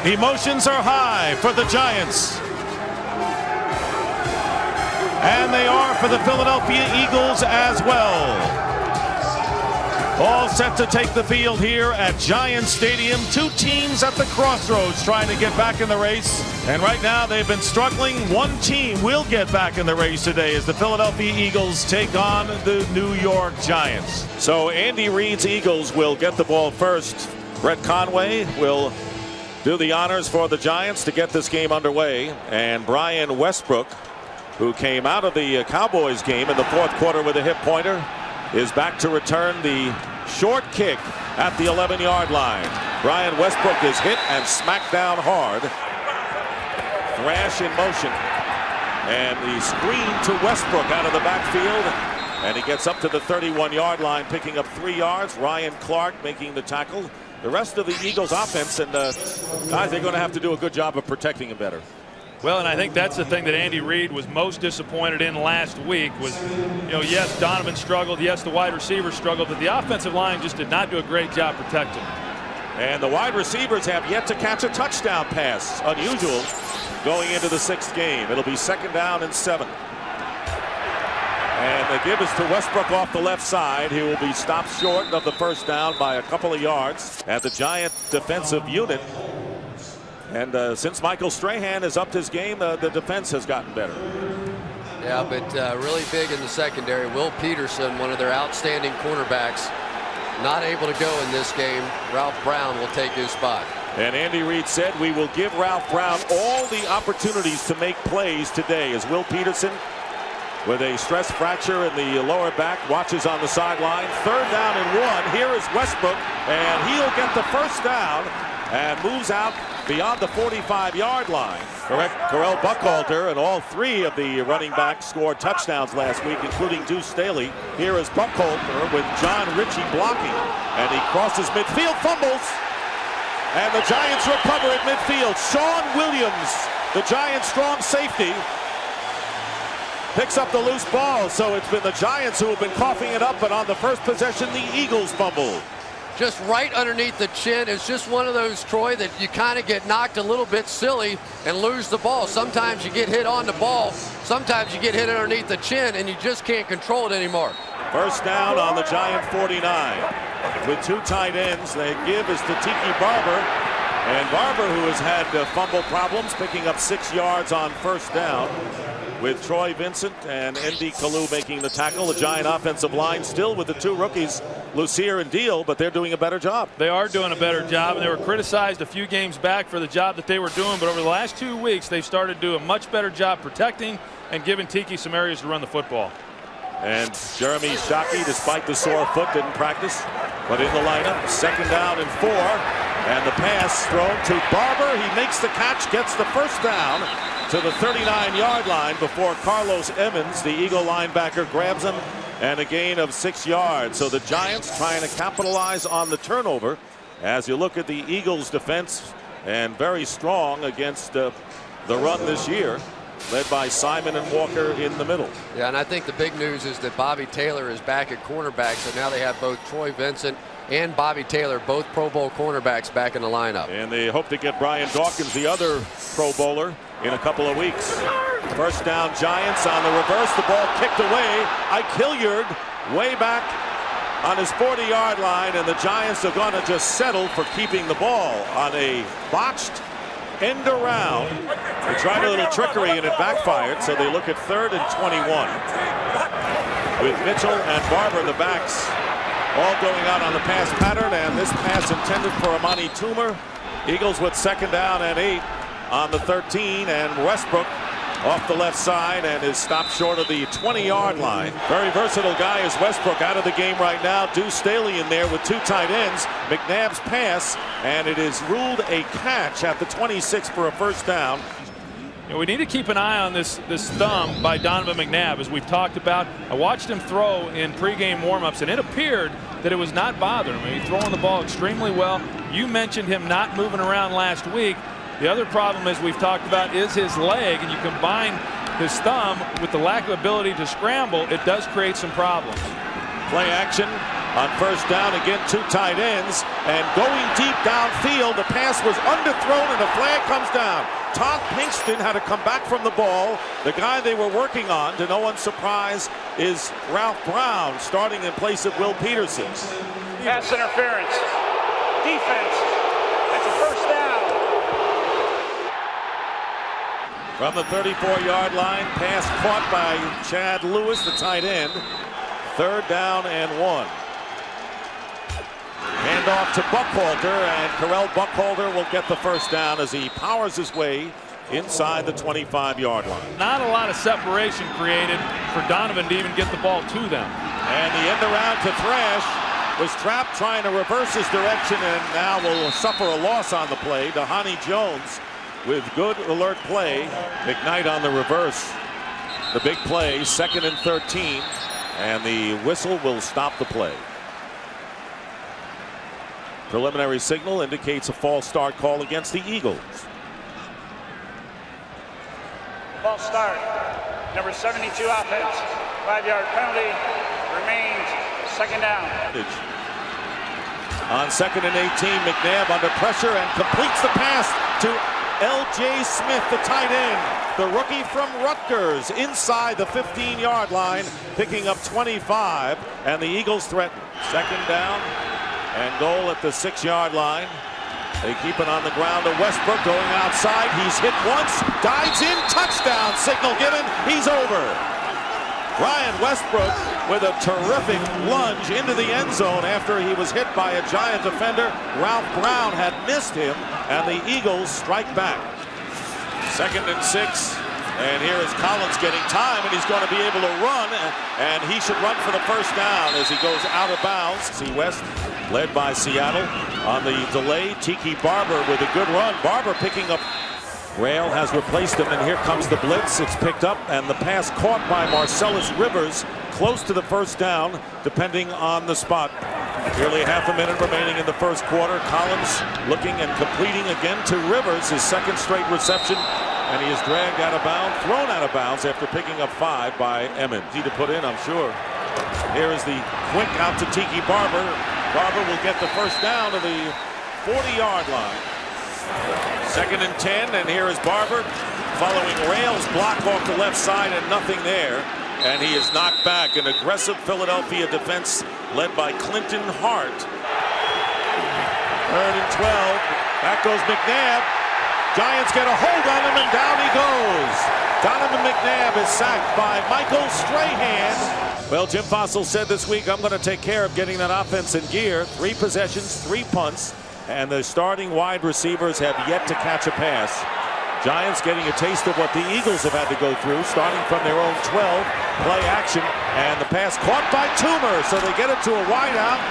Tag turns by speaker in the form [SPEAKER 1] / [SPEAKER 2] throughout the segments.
[SPEAKER 1] Emotions are high for the Giants. And they are for the Philadelphia Eagles as well. All set to take the field here at Giants Stadium. Two teams at the crossroads trying to get back in the race. And right now they've been struggling. One team will get back in the race today as the Philadelphia Eagles take on the New York Giants. So Andy Reid's Eagles will get the ball first. Brett Conway will do the honors for the Giants to get this game underway. And Brian Westbrook, who came out of the Cowboys game in the fourth quarter with a hip pointer, is back to return the short kick at the 11-yard line. Brian Westbrook is hit and smacked down hard. Thrash in motion. And the screen to Westbrook out of the backfield. And he gets up to the 31-yard line, picking up 3 yards. Ryan Clark making the tackle. The rest of the Eagles offense, and guys, they're going to have to do a good job of protecting him better.
[SPEAKER 2] Well, and I think that's the thing that Andy Reid was most disappointed in last week was, yes, Donovan struggled. Yes, the wide receivers struggled, but the offensive line just did not do a great job protecting.
[SPEAKER 1] And the wide receivers have yet to catch a touchdown pass. Unusual going into the 6th game. It'll be 2nd down and 7. And the give is to Westbrook off the left side. He will be stopped short of the first down by a couple of yards at the Giant defensive unit. And since Michael Strahan has upped his game, the defense has gotten better.
[SPEAKER 3] Yeah, but really big in the secondary. Will Peterson, one of their outstanding cornerbacks, not able to go in this game. Ralph Brown will take his spot.
[SPEAKER 1] And Andy Reid said, we will give Ralph Brown all the opportunities to make plays today, as Will Peterson, with a stress fracture in the lower back, watches on the sideline. 3rd down and 1. Here is Westbrook, and he'll get the first down and moves out beyond the 45-yard line. Correll Buckhalter and all 3 of the running backs scored touchdowns last week, including Deuce Staley. Here is Buckhalter with John Ritchie blocking, and he crosses midfield, fumbles, and the Giants recover at midfield. Sean Williams, the Giants' strong safety, picks up the loose ball. So it's been the Giants who have been coughing it up, but on the first possession, the Eagles fumbled.
[SPEAKER 3] Just right underneath the chin. It's just one of those, Troy, that you kind of get knocked a little bit silly and lose the ball. Sometimes you get hit on the ball. Sometimes you get hit underneath the chin and you just can't control it anymore.
[SPEAKER 1] First down on the Giant 49. With 2 tight ends, the give is to Tiki Barber. And Barber, who has had fumble problems, picking up 6 yards on first down. With Troy Vincent and Andy Kalu making the tackle. The Giant offensive line still with the 2 rookies, Lucier and Deal, but they're doing a better job.
[SPEAKER 2] They are doing a better job, and they were criticized a few games back for the job that they were doing, but over the last 2 weeks, they've started to do a much better job protecting and giving Tiki some areas to run the football.
[SPEAKER 1] And Jeremy Shockey, despite the sore foot, didn't practice, but in the lineup. 2nd down and 4, and the pass thrown to Barber. He makes the catch, gets the first down to the 39-yard line before Carlos Emmons, the Eagle linebacker, grabs him, and a gain of 6 yards. So the Giants trying to capitalize on the turnover. As you look at the Eagles defense, and very strong against the run this year, led by Simon and Walker in the middle.
[SPEAKER 3] Yeah, and I think the big news is that Bobby Taylor is back at cornerback, so now they have both Troy Vincent and Bobby Taylor, both Pro Bowl cornerbacks, back in the lineup.
[SPEAKER 1] And they hope to get Brian Dawkins, the other Pro Bowler, in a couple of weeks. First down, Giants on the reverse. The ball kicked away. Ike Hilliard way back on his 40-yard line, and the Giants are going to just settle for keeping the ball on a botched end around. They tried a little trickery and it backfired, so they look at 3rd and 21. With Mitchell and Barber, the backs, all going out on the pass pattern, and this pass intended for Amani Toomer. Eagles with 2nd down and 8 on the 13, and Westbrook off the left side and is stopped short of the 20-yard line. Very versatile guy is Westbrook, out of the game right now. Deuce Staley in there with 2 tight ends. McNabb's pass, and it is ruled a catch at the 26 for a first down.
[SPEAKER 2] We need to keep an eye on this thumb by Donovan McNabb, as we've talked about. I watched him throw in pregame warmups, and it appeared that it was not bothering him. He's throwing the ball extremely well. You mentioned him not moving around last week. The other problem, as we've talked about, is his leg, and you combine his thumb with the lack of ability to scramble, it does create some problems.
[SPEAKER 1] Play action, on first down. Again, 2 tight ends. And going deep downfield, the pass was underthrown and a flag comes down. Todd Pinkston had to come back from the ball. The guy they were working on, to no one's surprise, is Ralph Brown, starting in place of Will Peterson.
[SPEAKER 4] Pass interference. Defense. That's a first down.
[SPEAKER 1] From the 34-yard line, pass caught by Chad Lewis, the tight end. 3rd down and 1. Handoff to Buckhalter, and Carell Buckhalter will get the first down as he powers his way inside the 25-yard line.
[SPEAKER 2] Not a lot of separation created for Donovan to even get the ball to them.
[SPEAKER 1] And the end around to Thrash was trapped trying to reverse his direction, and now will suffer a loss on the play. Dhani Jones with good alert play. McKnight on the reverse. The big play, 2nd and 13, and the whistle will stop the play. Preliminary signal indicates a false start call against the Eagles.
[SPEAKER 4] False start. Number 72 offense. 5-yard penalty. Remains 2nd down.
[SPEAKER 1] On 2nd and 18, McNabb under pressure and completes the pass to L.J. Smith, the tight end. The rookie from Rutgers inside the 15-yard line, picking up 25, and the Eagles threaten. 2nd down and goal at the 6-yard line. They keep it on the ground to Westbrook going outside. He's hit once, dives in, touchdown signal given. He's over. Ryan Westbrook with a terrific lunge into the end zone after he was hit by a Giant defender. Ralph Brown had missed him, and the Eagles strike back. 2nd and 6. And here is Collins getting time, and he's going to be able to run, and he should run for the first down as he goes out of bounds. See West led by Seattle on the delay. Tiki Barber with a good run. Barber picking up. Rail has replaced him, and here comes the blitz. It's picked up, and the pass caught by Marcellus Rivers close to the first down, depending on the spot. Nearly half a minute remaining in the first quarter. Collins looking and completing again to Rivers, his 2nd straight reception. And he is dragged out of bounds, thrown out of bounds after picking up 5 by Emmons. Easy to put in, I'm sure. Here is the quick out to Tiki Barber. Barber will get the first down to the 40-yard line. 2nd and 10, and here is Barber following Rails block off the left side and nothing there. And he is knocked back. An aggressive Philadelphia defense led by Clinton Hart. 3rd and 12. Back goes McNabb. Giants get a hold on him, and down he goes. Donovan McNabb is sacked by Michael Strahan. Well, Jim Fossil said this week, I'm going to take care of getting that offense in gear. 3 possessions, 3 punts, and the starting wide receivers have yet to catch a pass. Giants getting a taste of what the Eagles have had to go through, starting from their own 12, play action, and the pass caught by Toomer, so they get it to a wideout.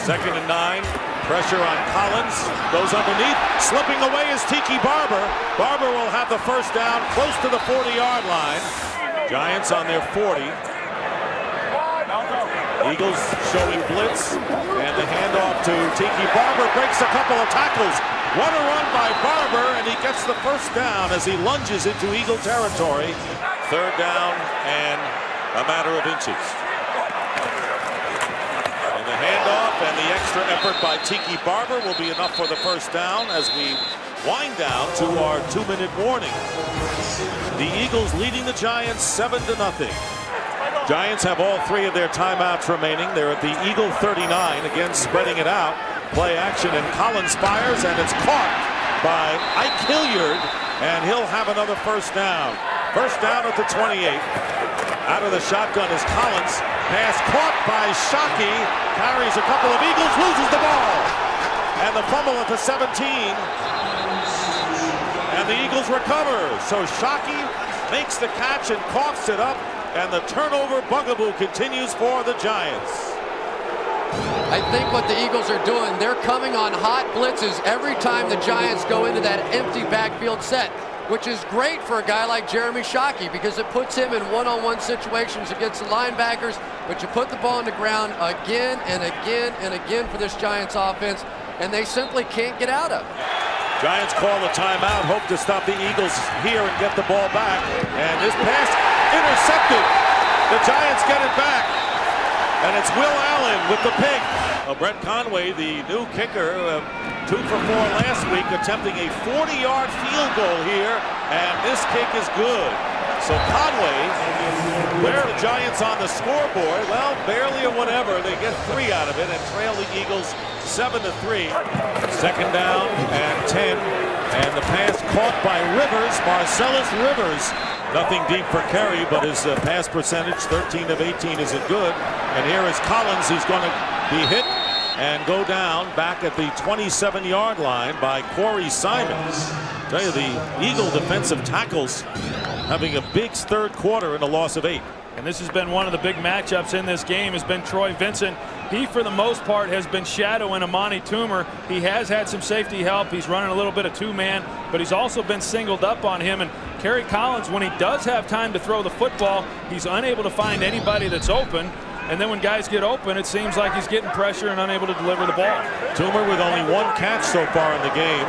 [SPEAKER 1] 2nd and 9. Pressure on Collins, goes underneath, slipping away is Tiki Barber. Barber will have the first down close to the 40-yard line. Giants on their 40. Eagles showing blitz, and the handoff to Tiki Barber breaks a couple of tackles. What a run by Barber, and he gets the first down as he lunges into Eagle territory. 3rd down and a matter of inches. Handoff and the extra effort by Tiki Barber will be enough for the first down as we wind down to our 2-minute warning. The Eagles leading the Giants 7-0. Giants have all 3 of their timeouts remaining. They're at the Eagle 39, again spreading it out. Play action, and Collins fires, and it's caught by Ike Hilliard, and he'll have another first down. First down at the 28. Out of the shotgun is Collins. Pass caught by Shockey. Carries a couple of Eagles, loses the ball. And the fumble at the 17. And the Eagles recover. So Shockey makes the catch and coughs it up. And the turnover bugaboo continues for the Giants.
[SPEAKER 3] I think what the Eagles are doing, they're coming on hot blitzes every time the Giants go into that empty backfield set, which is great for a guy like Jeremy Shockey because it puts him in one-on-one situations against the linebackers, but you put the ball on the ground again and again and again for this Giants offense, and they simply can't get out of it.
[SPEAKER 1] Giants call a timeout, hope to stop the Eagles here and get the ball back, and this pass intercepted. The Giants get it back. and it's Will Allen with the pick. Brett Conway, the new kicker, 2 for 4 last week, attempting a 40-yard field goal here, and this kick is good. So Conway, where are the Giants on the scoreboard? Well, barely or whatever. They get 3 out of it and trail the Eagles 7-3. Second down and 10. And the pass caught by Rivers, Marcellus Rivers. Nothing deep for Kerry, but his pass percentage, 13 of 18, isn't good. And here is Collins. He's going to be hit and go down back at the 27-yard line by Corey Simons. Tell you, the Eagle defensive tackles having a big third quarter and a loss of 8.
[SPEAKER 2] And this has been one of the big matchups in this game, has been Troy Vincent. He, for the most part, has been shadowing Amani Toomer. He has had some safety help. He's running a little bit of 2-man, but he's also been singled up on him. And Kerry Collins, when he does have time to throw the football, he's unable to find anybody that's open. And then when guys get open, it seems like he's getting pressure and unable to deliver the ball.
[SPEAKER 1] Toomer with only 1 catch so far in the game.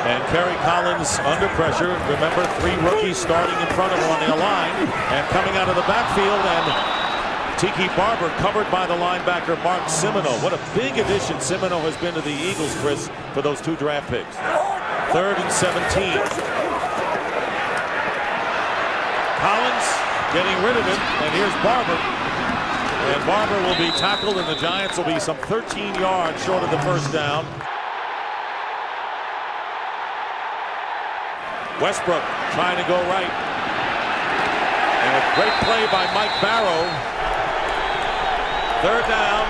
[SPEAKER 1] And Kerry Collins under pressure. Remember, 3 rookies starting in front of him on the line. And coming out of the backfield, and Tiki Barber covered by the linebacker Mark Semino. What a big addition Semino has been to the Eagles, Chris, for those 2 draft picks. 3rd and 17. Collins getting rid of it, and here's Barber. And Barber will be tackled, and the Giants will be some 13 yards short of the first down. Westbrook trying to go right. And a great play by Mike Barrow. 3rd down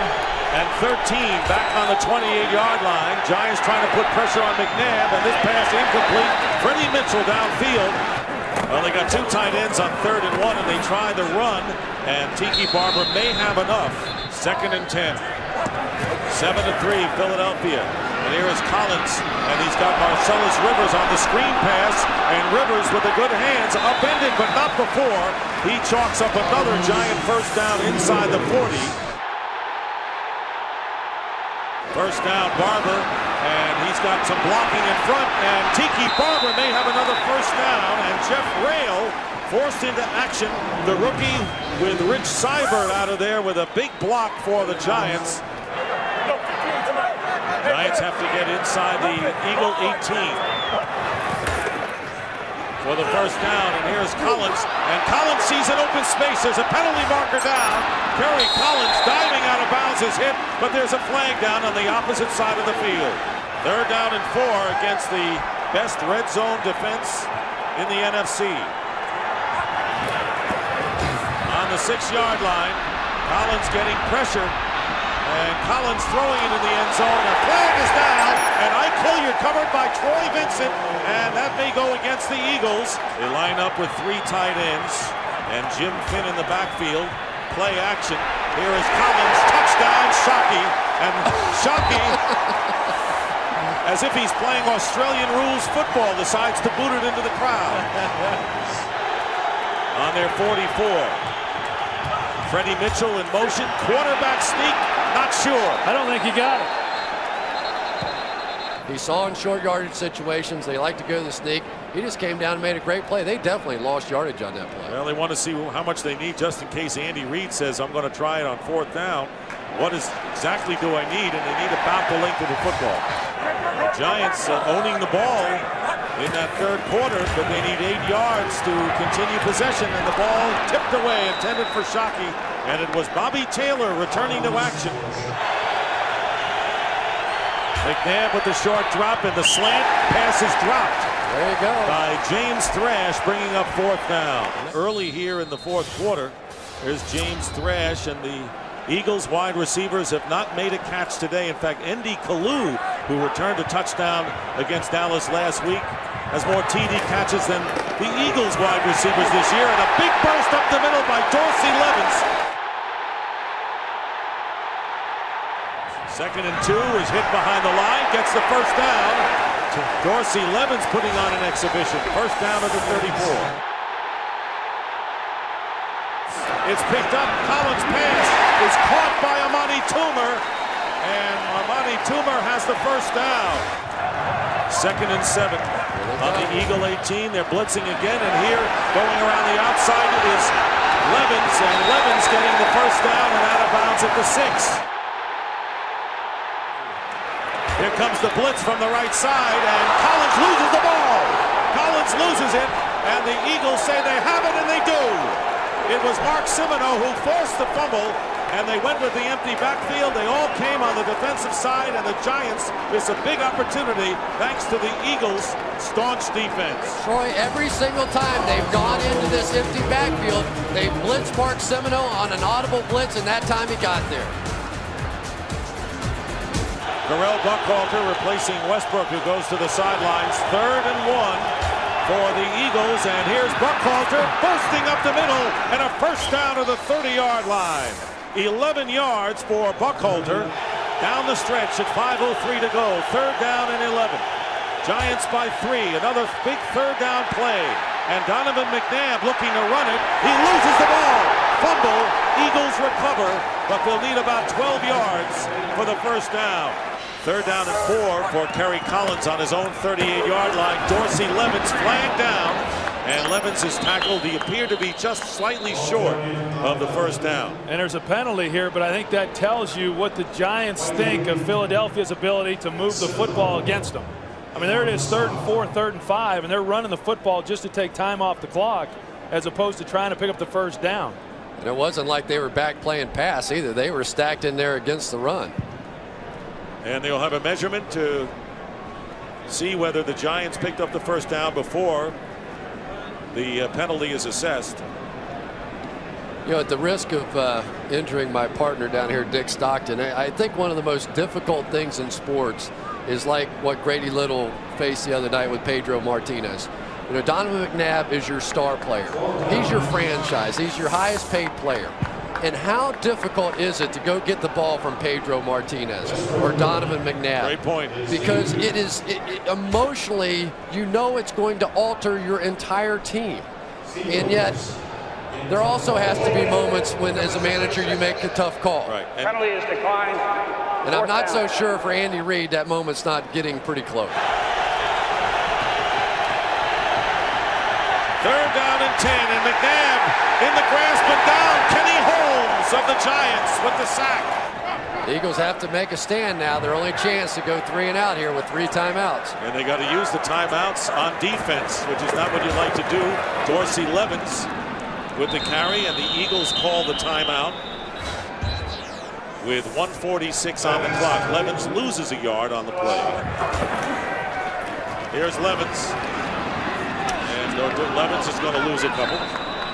[SPEAKER 1] and 13 back on the 28-yard line. Giants trying to put pressure on McNabb, and this pass incomplete. Freddie Mitchell downfield. Well, they got 2 tight ends on 3rd and 1, and they try the run, and Tiki Barber may have enough. 2nd and 10. 7-3 Philadelphia. And here is Collins, and he's got Marcellus Rivers on the screen pass, and Rivers with the good hands, upended but not before. He chalks up another Giant first down inside the 40. First down, Barber, and he's got some blocking in front, and Tiki Barber may have another first down, and Jeff Rail forced into action. The rookie with Rich Seibert out of there with a big block for the Giants. Giants have to get inside the Eagle 18 for the first down, and here's Collins, and Collins sees an open space. There's a penalty marker down. Kerry Collins diving out of bounds is hit, but there's a flag down on the opposite side of the field. 3rd down and 4 against the best red zone defense in the NFC. On the 6-yard line, Collins getting pressure. And Collins throwing it in the end zone. A flag is down, and Ike Hilliard covered by Troy Vincent, and that may go against the Eagles. They line up with 3 tight ends, and Jim Finn in the backfield. Play action. Here is Collins, touchdown, Shockey, and Shockey, as if he's playing Australian rules football, decides to boot it into the crowd. On their 44. Freddie Mitchell in motion, quarterback sneak, not sure.
[SPEAKER 2] I don't think he got it.
[SPEAKER 3] He saw in short yardage situations, they like to go to the sneak. He just came down and made a great play. They definitely lost yardage on that play.
[SPEAKER 1] Well, they want to see how much they need just in case Andy Reid says, I'm going to try it on 4th down. What exactly do I need? And they need about the length of the football. The Giants owning the ball in that 3rd quarter, but they need 8 yards to continue possession, and the ball tipped away, intended for Shockey, and it was Bobby Taylor returning to action. McNabb with the short drop, and the slant pass is dropped.
[SPEAKER 3] There you go.
[SPEAKER 1] By James Thrash, bringing up 4th down. Early here in the 4th quarter, there's James Thrash, and the Eagles wide receivers have not made a catch today. In fact, Andy Kalu, who returned a touchdown against Dallas last week, has more TD catches than the Eagles wide receivers this year. And a big burst up the middle by Dorsey Levens. 2nd and 2 is hit behind the line, gets the first down. Dorsey Levens putting on an exhibition. First down at the 34. It's picked up. Collins' pass is caught by Amani Toomer, and Amani Toomer has the first down. 2nd and 7 on the Eagle 18. They're blitzing again, and here going around the outside is Levens getting the first down and out of bounds at the 6. Here comes the blitz from the right side, and Collins loses the ball. Collins loses it, and the Eagles say they have it, and they do. It was Mark Semino who forced the fumble, and they went with the empty backfield. They all came on the defensive side, and the Giants miss a big opportunity thanks to the Eagles' staunch defense.
[SPEAKER 3] Troy, every single time they've gone into this empty backfield, they blitzed Mark Semino on an audible blitz, and that time he got there.
[SPEAKER 1] Darrell Buckhalter replacing Westbrook, who goes to the sidelines. 3rd and 1 for the Eagles, and here's Buckhalter bursting up the middle, and a first down to the 30-yard line. 11 yards for Buckhalter down the stretch at 5:03 to go. 3rd down and 11. Giants by 3. Another big 3rd down play, and Donovan McNabb looking to run it. He loses the ball. Fumble. Eagles recover, but they'll need about 12 yards for the first down. 3rd down and 4 for Kerry Collins on his own 38-yard line. Dorsey Levens flagged down, and Levens is tackled. He appeared to be just slightly short of the first down.
[SPEAKER 2] And there's a penalty here, but I think that tells you what the Giants think of Philadelphia's ability to move the football against them. I mean, there it is, 3rd and 4, 3rd and 5, and they're running the football just to take time off the clock as opposed to trying to pick up the first down.
[SPEAKER 3] And it wasn't like they were back playing pass either. They were stacked in there against the run.
[SPEAKER 1] And they'll have a measurement to see whether the Giants picked up the first down before the penalty is assessed.
[SPEAKER 3] You know, at the risk of injuring my partner down here, Dick Stockton, I think one of the most difficult things in sports is like what Grady Little faced the other night with Pedro Martinez. You know, Donovan McNabb is your star player. He's your franchise. He's your highest paid player. And how difficult is it to go get the ball from Pedro Martinez or Donovan McNabb?
[SPEAKER 1] Great point.
[SPEAKER 3] Because it is emotionally, you know, it's going to alter your entire team. And yet, there also has to be moments when, as a manager, you make the tough call.
[SPEAKER 1] Right.
[SPEAKER 4] Penalty is declined.
[SPEAKER 3] And I'm not so sure for Andy Reid that moment's not getting pretty close.
[SPEAKER 1] 3rd down and 10, and McNabb in the grasp and down. Kenny Holmes of the Giants with the sack.
[SPEAKER 3] The Eagles have to make a stand now. Their only chance to go 3 and out here with 3 timeouts.
[SPEAKER 1] And they got to use the timeouts on defense, which is not what you like to do. Dorsey Levens with the carry, and the Eagles call the timeout with 1:46 on the clock. Levens loses a yard on the play. Here's Levens. Levens is going to lose a couple.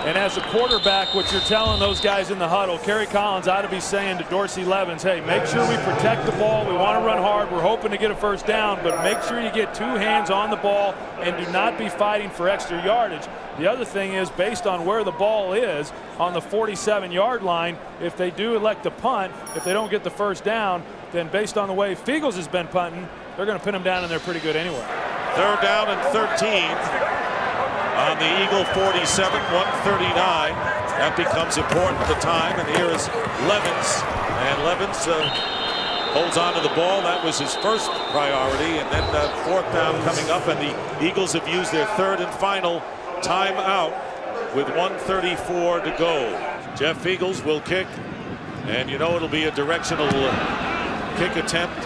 [SPEAKER 2] And as a quarterback, what you're telling those guys in the huddle, Kerry Collins ought to be saying to Dorsey Levens, hey, make sure we protect the ball. We want to run hard. We're hoping to get a first down, but make sure you get 2 hands on the ball and do not be fighting for extra yardage. The other thing is, based on where the ball is on the 47-yard line, if they do elect to punt, if they don't get the first down, then based on the way Fiegels has been punting, they're going to pin them down, and they're pretty good anyway.
[SPEAKER 1] 3rd down and 13. On the Eagle 47, 1:39. That becomes important at the time. And here is Levens. And Levens holds on to the ball. That was his first priority. And then 4th down coming up. And the Eagles have used their 3rd and final timeout with 1:34 to go. Jeff Fiegels will kick. And you know it'll be a directional kick attempt.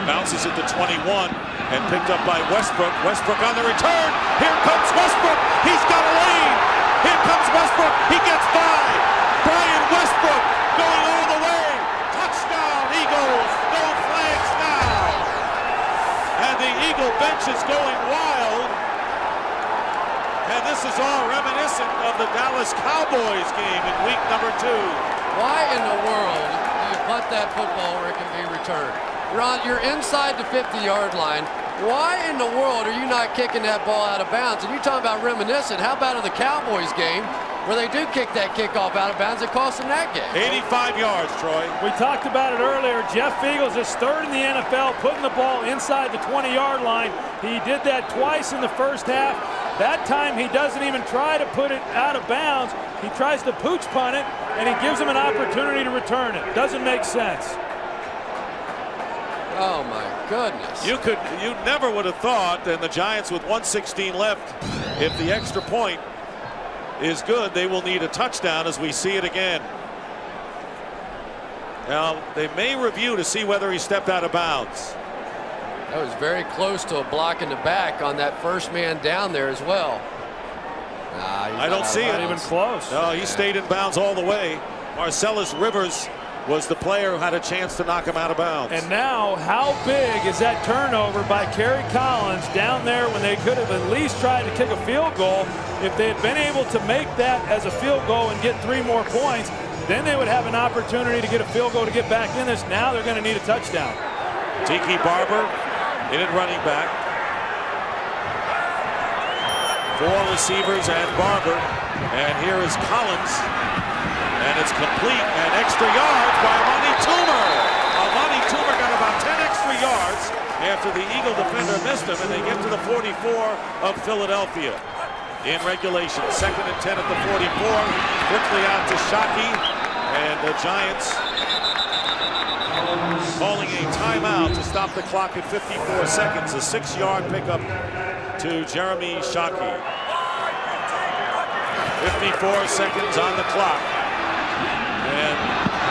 [SPEAKER 1] Bounces at the 21. And picked up by Westbrook. Westbrook on the return. Here comes Westbrook. He's got a lead. Here comes Westbrook. He gets by. Brian Westbrook going all the way. Touchdown, Eagles. No flags now. And the Eagle bench is going wild. And this is all reminiscent of the Dallas Cowboys game in week number 2.
[SPEAKER 3] Why in the world do you punt that football where it can be returned? You're inside the 50-yard line. Why in the world are you not kicking that ball out of bounds? And you're talking about reminiscent. How about in the Cowboys game where they do kick that kickoff out of bounds? It cost them that game.
[SPEAKER 1] 85 yards, Troy.
[SPEAKER 2] We talked about it earlier. Jeff Fiegels is 3rd in the NFL, putting the ball inside the 20-yard line. He did that twice in the first half. That time he doesn't even try to put it out of bounds. He tries to pooch punt it, and he gives him an opportunity to return it. Doesn't make sense.
[SPEAKER 3] Oh my goodness.
[SPEAKER 1] You never would have thought, and the Giants with 1:16 left, if the extra point is good. They will need a touchdown as we see it again. Now they may review to see whether he stepped out of bounds.
[SPEAKER 3] That was very close to a block in the back on that first man down there as well.
[SPEAKER 1] I don't see it.
[SPEAKER 2] Not even close.
[SPEAKER 1] No, he stayed in bounds all the way. Marcellus Rivers was the player who had a chance to knock him out of bounds.
[SPEAKER 2] And now, how big is that turnover by Kerry Collins down there when they could have at least tried to kick a field goal? If they had been able to make that as a field goal and get 3 more points, then they would have an opportunity to get a field goal to get back in this. Now they're going to need a touchdown.
[SPEAKER 1] Tiki Barber in at running back. 4 receivers and Barber. And here is Collins. And it's complete and extra yards by Amani Toomer. Amani Toomer got about 10 extra yards after the Eagle defender missed him, and they get to the 44 of Philadelphia. In regulation, 2nd and 10 at the 44. Quickly out to Shockey, and the Giants calling a timeout to stop the clock at 54 seconds. A 6-yard pickup to Jeremy Shockey. 54 seconds on the clock. And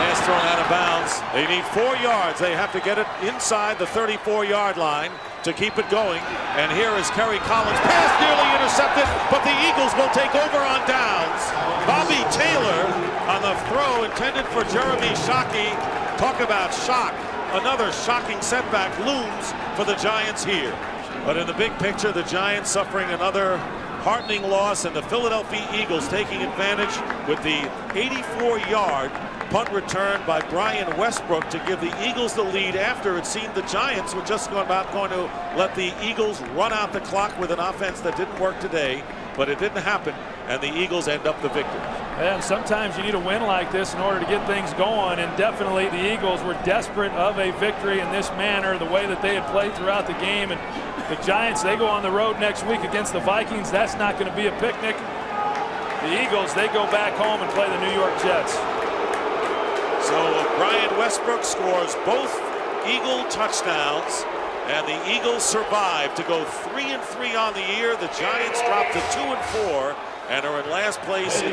[SPEAKER 1] pass thrown out of bounds. They need 4 yards. They have to get it inside the 34-yard line to keep it going. And here is Kerry Collins. Pass nearly intercepted, but the Eagles will take over on downs. Bobby Taylor on the throw intended for Jeremy Shockey. Talk about shock. Another shocking setback looms for the Giants here. But in the big picture, the Giants suffering another heartening loss, and the Philadelphia Eagles taking advantage with the 84-yard punt return by Brian Westbrook to give the Eagles the lead after it seemed the Giants were just about going to let the Eagles run out the clock with an offense that didn't work today. But it didn't happen, and the Eagles end up the victors.
[SPEAKER 2] And sometimes you need a win like this in order to get things going, and definitely the Eagles were desperate of a victory in this manner, the way that they had played throughout the game. And the Giants, they go on the road next week against the Vikings. That's not going to be a picnic. The Eagles, they go back home and play the New York Jets.
[SPEAKER 1] So Brian Westbrook scores both Eagle touchdowns, and the Eagles survive to go 3-3 on the year. The Giants drop to 2-4 and are in last place in